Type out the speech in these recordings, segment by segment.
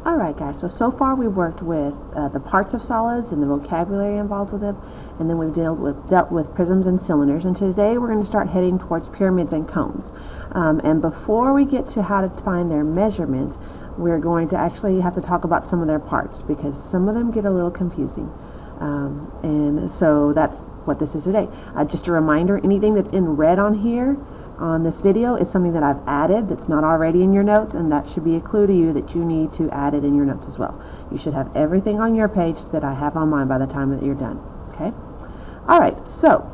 Alright guys, so far we've worked with the parts of solids and the vocabulary involved with them, and then we've dealt with prisms and cylinders, and today we're going to start heading towards pyramids and cones. And before we get to how to find their measurements, we're going to actually have to talk about some of their parts, because some of them get a little confusing. And so that's what this is today. Just a reminder, anything that's in red on here on this video is something that I've added that's not already in your notes, and that should be a clue to you that you need to add it in your notes as well. You should have everything on your page that I have on mine by the time that you're done. Okay? Alright, so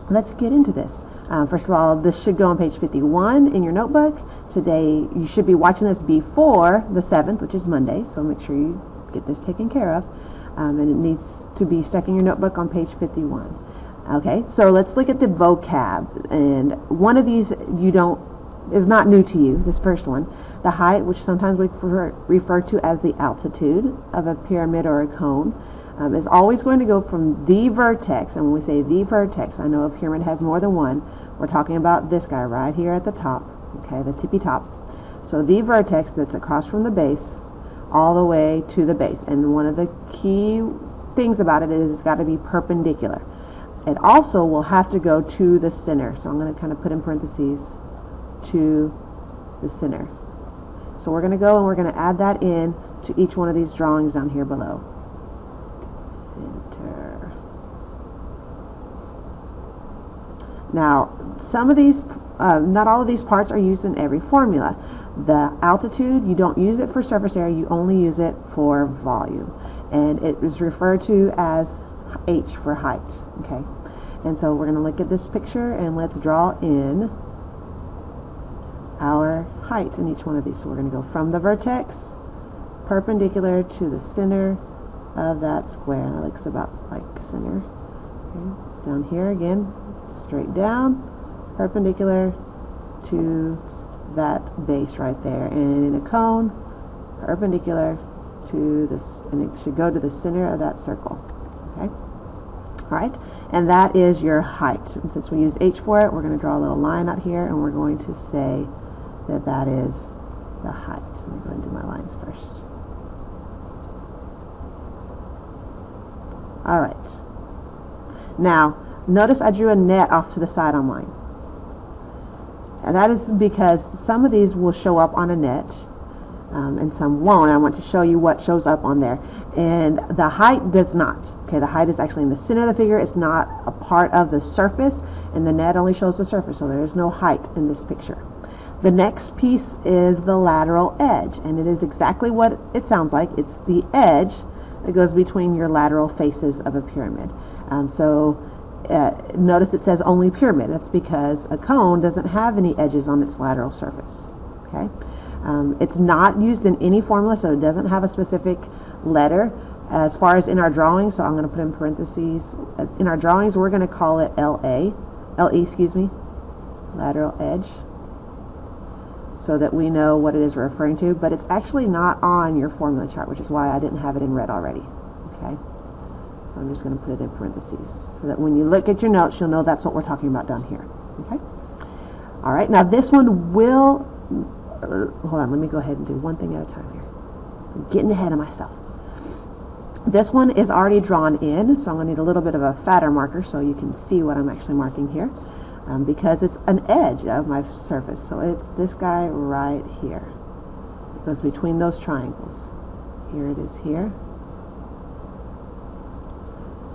let's get into this. First of all, this should go on page 51 in your notebook. Today, you should be watching this before the 7th, which is Monday, so make sure you get this taken care of. And it needs to be stuck in your notebook on page 51. Okay, so let's look at the vocab, and one of these is not new to you, this first one. The height, which sometimes we refer to as the altitude of a pyramid or a cone, is always going to go from the vertex, and when we say the vertex, I know a pyramid has more than one. We're talking about this guy right here at the top, okay, the tippy top. So the vertex that's across from the base all the way to the base, and one of the key things about it is it's got to be perpendicular. It also will have to go to the center. So I'm going to kind of put in parentheses to the center. So we're going to go and we're going to add that in to each one of these drawings down here below. Center. Now, some of these, not all of these parts are used in every formula. The altitude, you don't use it for surface area, you only use it for volume. And it is referred to as H for height. Okay, and so we're going to look at this picture and let's draw in our height in each one of these. So we're going to go from the vertex perpendicular to the center of that square. That looks about like center. Okay. Down here again, straight down, perpendicular to that base right there, and in a cone, perpendicular to this, and it should go to the center of that circle. Okay. All right, and that is your height. And since we use H for it, we're going to draw a little line out here, and we're going to say that that is the height. Let me go ahead and do my lines first. All right. Now, notice I drew a net off to the side on mine. And that is because some of these will show up on a net, and some won't. I want to show you what shows up on there. And the height does not. Okay, the height is actually in the center of the figure. It's not a part of the surface, and the net only shows the surface, so there is no height in this picture. The next piece is the lateral edge, and it is exactly what it sounds like. It's the edge that goes between your lateral faces of a pyramid. Notice it says only pyramid. That's because a cone doesn't have any edges on its lateral surface. Okay. It's not used in any formula, so it doesn't have a specific letter as far as in our drawings. So I'm going to put in parentheses. In our drawings, we're going to call it LE, excuse me, lateral edge, so that we know what it is referring to. But it's actually not on your formula chart, which is why I didn't have it in red already. Okay, so I'm just going to put it in parentheses so that when you look at your notes, you'll know that's what we're talking about down here. Okay. All right. Now this one will. Hold on, let me go ahead and do one thing at a time here. I'm getting ahead of myself. This one is already drawn in, so I'm going to need a little bit of a fatter marker so you can see what I'm actually marking here, because it's an edge of my surface. So it's this guy right here. It goes between those triangles. Here it is here.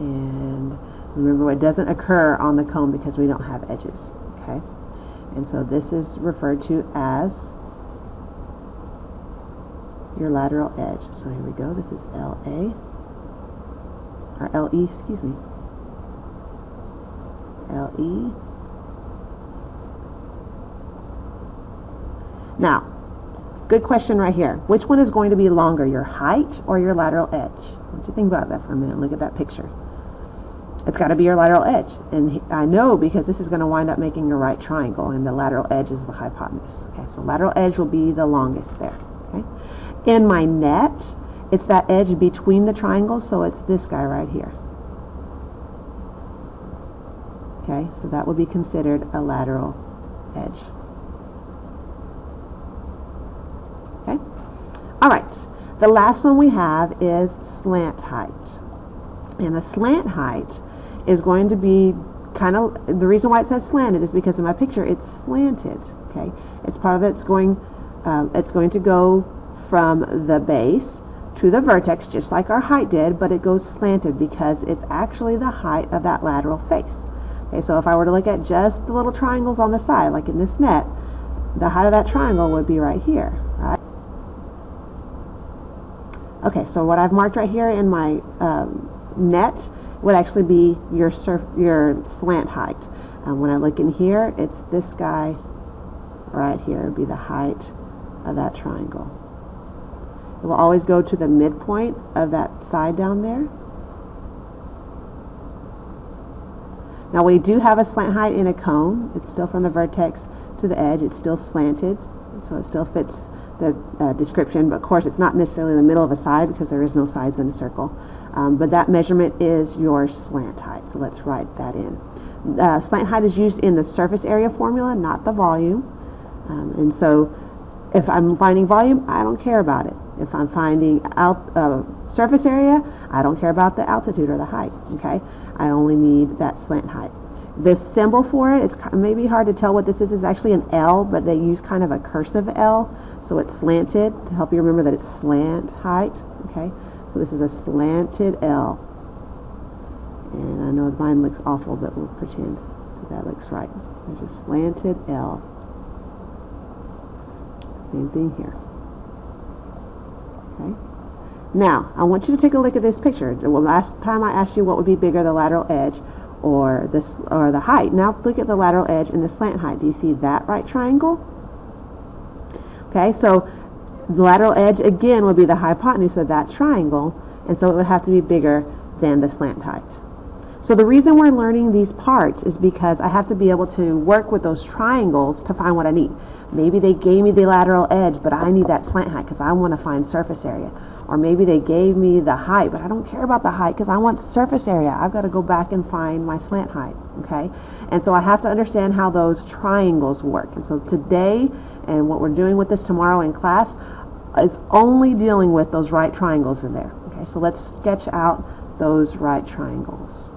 And remember, it doesn't occur on the cone because we don't have edges. Okay? And so this is referred to as your lateral edge. So here we go. This is LA, or LE, excuse me. LE. Now, good question right here. Which one is going to be longer, your height or your lateral edge? I want you to think about that for a minute. Look at that picture. It's got to be your lateral edge. And I know because this is going to wind up making your right triangle, and the lateral edge is the hypotenuse. Okay, so lateral edge will be the longest there. Okay. In my net, it's that edge between the triangles, so it's this guy right here. Okay, so that would be considered a lateral edge. Okay. All right. The last one we have is slant height. And a slant height is going to be kind of, the reason why it says slanted is because in my picture it's slanted. Okay, it's part of it's going to go from the base to the vertex just like our height did, but it goes slanted because it's actually the height of that lateral face. Okay, so if I were to look at just the little triangles on the side, like in this net, the height of that triangle would be right here, right? Okay, so what I've marked right here in my net would actually be your slant height. When I look in here, it's this guy right here would be the height of that triangle. It will always go to the midpoint of that side down there. Now we do have a slant height in a cone. It's still from the vertex to the edge. It's still slanted, so it still fits the description, but of course it's not necessarily in the middle of a side because there is no sides in a circle. But that measurement is your slant height, so let's write that in. Slant height is used in the surface area formula, not the volume. And so if I'm finding volume, I don't care about it. If I'm finding surface area, I don't care about the altitude or the height. Okay, I only need that slant height. This symbol for it, it's maybe hard to tell what this is actually an L, but they use kind of a cursive L, so it's slanted to help you remember that it's slant height. Okay, so this is a slanted L, and I know mine looks awful, but we'll pretend that looks right. There's a slanted L. Same thing here. Okay. Now I want you to take a look at this picture. Well, last time I asked you what would be bigger, the lateral edge or the height. Now look at the lateral edge and the slant height. Do you see that right triangle? Okay, so the lateral edge again would be the hypotenuse of that triangle, and so it would have to be bigger than the slant height. So the reason we're learning these parts is because I have to be able to work with those triangles to find what I need. Maybe they gave me the lateral edge, but I need that slant height because I want to find surface area. Or maybe they gave me the height, but I don't care about the height because I want surface area. I've got to go back and find my slant height. Okay, and so I have to understand how those triangles work. And so today, and what we're doing with this tomorrow in class, is only dealing with those right triangles in there. Okay, so let's sketch out those right triangles.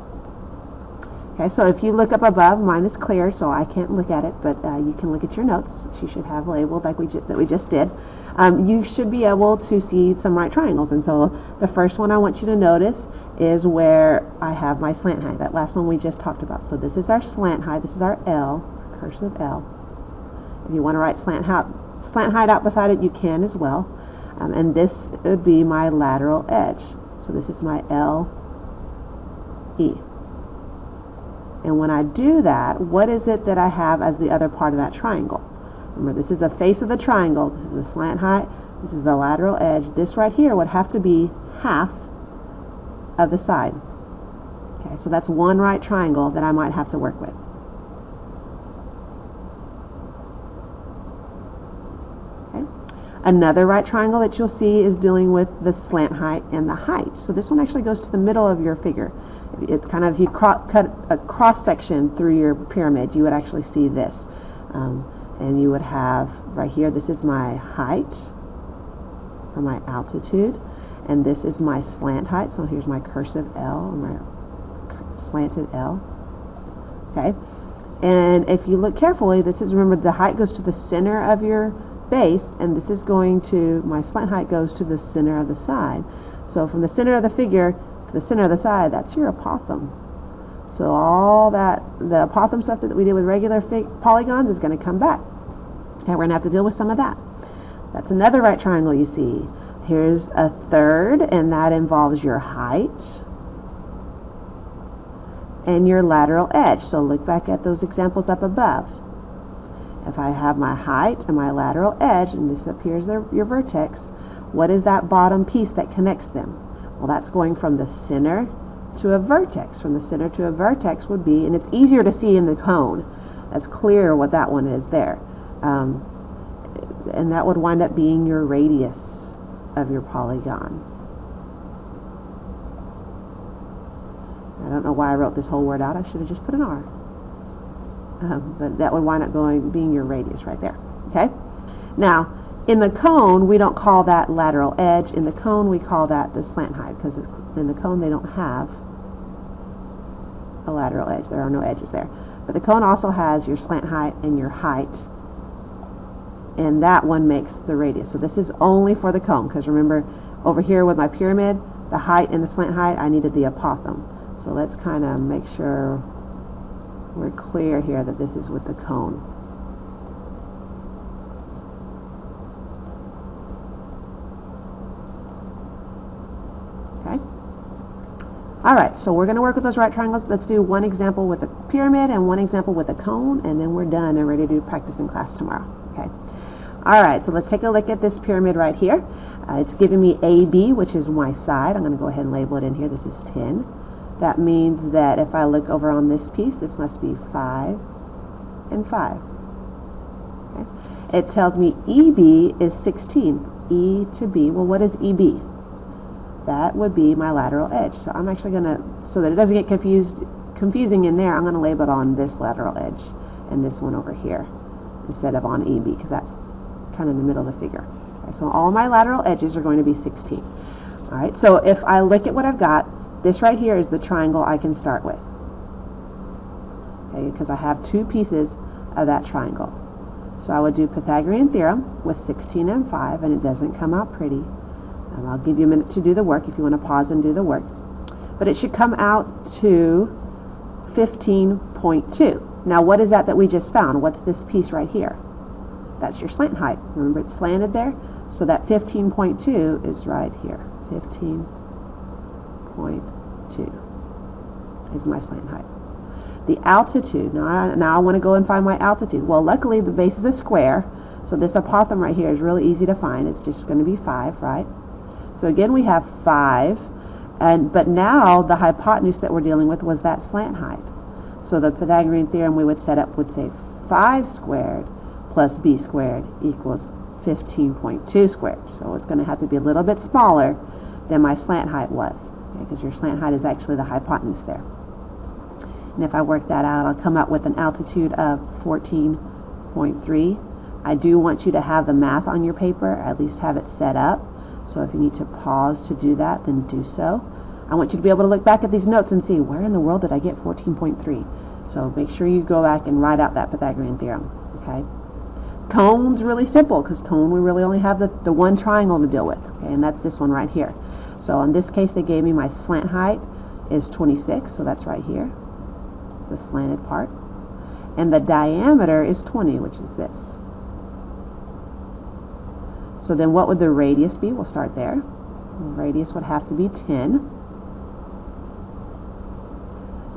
Okay, so if you look up above, mine is clear, so I can't look at it, but you can look at your notes. You should have labeled like that we just did. You should be able to see some right triangles, and so the first one I want you to notice is where I have my slant height, that last one we just talked about. So this is our slant height, this is our L, cursive L. If you want to write slant height out beside it, you can as well. And this would be my lateral edge. So this is my LE. And when I do that, what is it that I have as the other part of that triangle? Remember, this is the face of the triangle. This is the slant height. This is the lateral edge. This right here would have to be half of the side. Okay, so that's one right triangle that I might have to work with. Okay. Another right triangle that you'll see is dealing with the slant height and the height. So this one actually goes to the middle of your figure. It's kind of, if you cut a cross section through your pyramid, you would actually see this. And you would have right here, this is my height or my altitude, and this is my slant height. So here's my cursive L, or my slanted L. Okay, and if you look carefully, this is, remember, the height goes to the center of your base, and this is going to, my slant height goes to the center of the side. So from the center of the figure to the center of the side, that's your apothem. So all that, the apothem stuff that we did with regular polygons is going to come back. Okay, we're going to have to deal with some of that. That's another right triangle you see. Here's a third, and that involves your height and your lateral edge. So look back at those examples up above. If I have my height and my lateral edge, and this up here is your vertex, what is that bottom piece that connects them? Well, that's going from the center to a vertex. From the center to a vertex would be, and it's easier to see in the cone. That's clear what that one is there. And that would wind up being your radius of your polygon. I don't know why I wrote this whole word out. I should have just put an R. But that would wind up being your radius right there. Okay? Now, In the cone, we don't call that lateral edge. In the cone, we call that the slant height, because in the cone they don't have a lateral edge. There are no edges there. But the cone also has your slant height and your height, and that one makes the radius. So this is only for the cone, because remember, over here with my pyramid, the height and the slant height, I needed the apothem. So let's kind of make sure we're clear here that this is with the cone. Okay. All right, so we're going to work with those right triangles. Let's do one example with the pyramid and one example with the cone, and then we're done and ready to do practice in class tomorrow. Okay. All right, so let's take a look at this pyramid right here. It's giving me AB, which is my side. I'm going to go ahead and label it in here. This is 10. That means that if I look over on this piece, this must be 5 and 5. Okay. It tells me EB is 16. E to B. Well, what is EB? That would be my lateral edge. So I'm actually going to, so that it doesn't get confusing in there, I'm going to label it on this lateral edge and this one over here instead of on EB, because that's kind of in the middle of the figure. Okay, so all my lateral edges are going to be 16. All right, so if I look at what I've got, this right here is the triangle I can start with. Okay, because I have two pieces of that triangle. So I would do Pythagorean theorem with 16 and 5, and it doesn't come out pretty. I'll give you a minute to do the work if you want to pause and do the work. But it should come out to 15.2. Now what is that we just found? What's this piece right here? That's your slant height. Remember, it's slanted there? So that 15.2 is right here. 15.2 is my slant height. The altitude, now I want to go and find my altitude. Well, luckily the base is a square, so this apothem right here is really easy to find. It's just going to be 5, right? So again, we have 5, but now the hypotenuse that we're dealing with was that slant height. So the Pythagorean theorem we would set up would say 5 squared plus b squared equals 15.2 squared. So it's going to have to be a little bit smaller than my slant height was, because your slant height is actually the hypotenuse there. And if I work that out, I'll come out with an altitude of 14.3. I do want you to have the math on your paper, at least have it set up. So if you need to pause to do that, then do so. I want you to be able to look back at these notes and see, where in the world did I get 14.3? So make sure you go back and write out that Pythagorean theorem, okay? Cone's really simple, because cone we really only have the one triangle to deal with, okay? And that's this one right here. So in this case, they gave me my slant height is 26, so that's right here, the slanted part. And the diameter is 20, which is this. So then what would the radius be? We'll start there. The radius would have to be 10.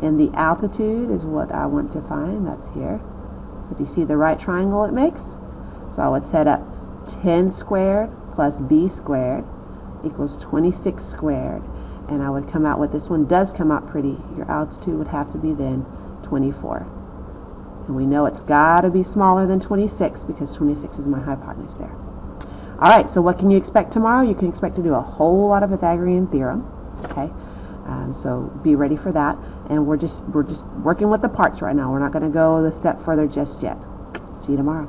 And the altitude is what I want to find. That's here. So do you see the right triangle it makes? So I would set up 10 squared plus b squared equals 26 squared. And I would come out with, this one does come out pretty. Your altitude would have to be then 24. And we know it's got to be smaller than 26, because 26 is my hypotenuse there. All right, so what can you expect tomorrow? You can expect to do a whole lot of Pythagorean theorem, okay? So be ready for that. And we're just working with the parts right now. We're not going to go a step further just yet. See you tomorrow.